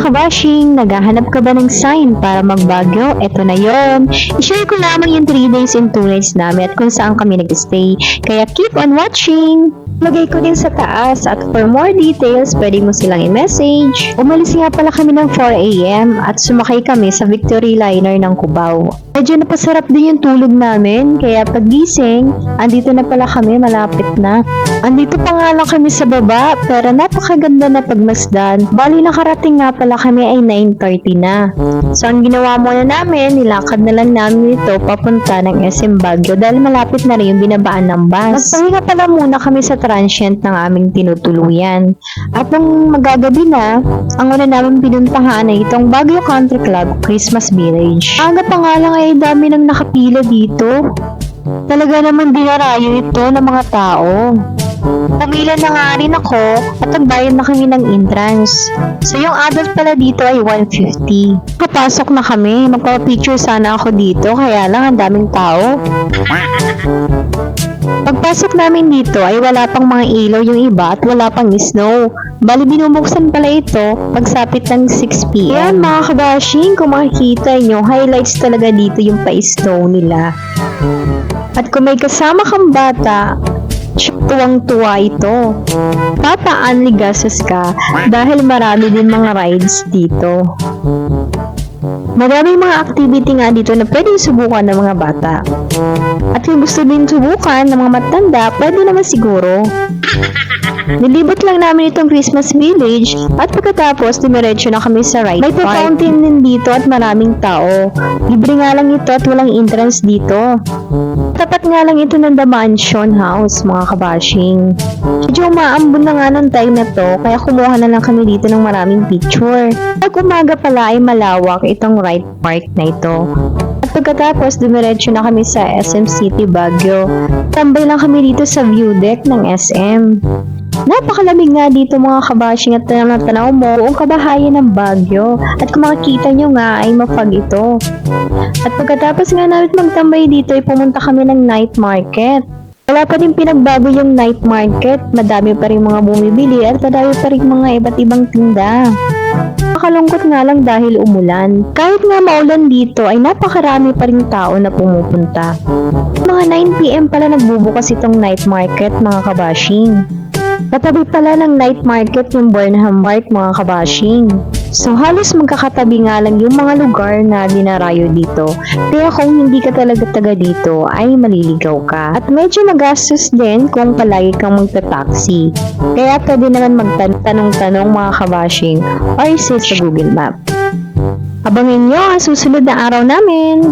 kabashing, naghahanap ka ba ng sign para magbagyo? Eto na yon. I-share ko lamang yung 3 days and 2 nights namin at kung saan kami nag-stay. Kaya keep on watching! Lagay ko din sa taas at for more details, pwede mo silang i-message. Umalis nga pala kami ng 4 AM at sumakay kami sa Victory Liner ng Cubao. Medyo napasarap din yung tulog namin, kaya pagising, andito na pala kami, malapit na. Andito pa nga lang kami sa baba, pero napakaganda na pagmasdan. Bali nakarating nga pala kami ay 9:30 na. So ang ginawa muna namin, nilakad na lang namin ito papunta ng SM Baguio dahil malapit na rin yung binabaan ng bus. Nagpahinga pala muna kami sa transient ng aming tinutuluyan. At nung magagabi na, ang una namin pinuntahan ay itong Baguio Country Club Christmas Village. Aga pa nga lang ay dami nang nakapila dito. Talaga naman dinarayo ito ng mga tao. Pumila na nga rin ako at nagbayad na kami ng entrance. So yung adult pala dito ay 150. Kapasok na kami, magpapicture sana ako dito kaya lang ang daming tao. Pagpasok namin dito ay wala pang mga ilaw yung iba at wala pang snow. Bali binubuksan pala ito pagsapit ng 6 PM. Yan mga kabashing, kung makikita nyo, highlights talaga dito yung pa-snow nila. At kung may kasama kang bata, tuwang-tuwa ito. Papaanli gastos ka dahil marami din mga rides dito. Maraming mga activity nga dito na pwedeng subukan ng mga bata. At kung gusto din subukan ng mga matanda, pwede naman siguro. Nilibot lang namin itong Christmas Village at pagkatapos dumiretso na kami sa ride park. May fountain din dito at maraming tao. Libre nga lang ito at walang entrance dito. Tapat nga lang ito ng The Mansion House, mga kabashing. Medyo umaambon na nga ng time na to, kaya kumuha na lang kami dito ng maraming picture. Pag umaga pala ay malawak itong ride park na ito. At pagkatapos, dumiretso na kami sa SM City Baguio. Tambay lang kami dito sa view deck ng SM. Napakalamig nga dito mga kabashing at tanaw mo buong kabahayan ng Baguio. At kung makikita nyo nga ay mapag ito. At pagkatapos nga namin magtambay dito ay pumunta kami ng night market. Wala pa rin pinagbago yung night market. Madami pa rin mga bumibili at madami pa rin mga iba't ibang tinda. Nakalungkot nga lang dahil umulan. Kahit nga maulan dito ay napakarami pa rin tao na pumupunta. Mga 9 PM pala nagbubukas itong night market mga kabashing. Katabi pala ng night market yung Burnham Park mga kabashing. So halos magkakatabi nga lang yung mga lugar na dinarayo dito. Kaya kung hindi ka talaga taga dito ay maliligaw ka. At medyo magastos din kung palagi kang magta-taxi. Kaya pwede naman magtanong-tanong mga kabashing or search sa Google Map. Abangan nyo ang susunod na araw namin!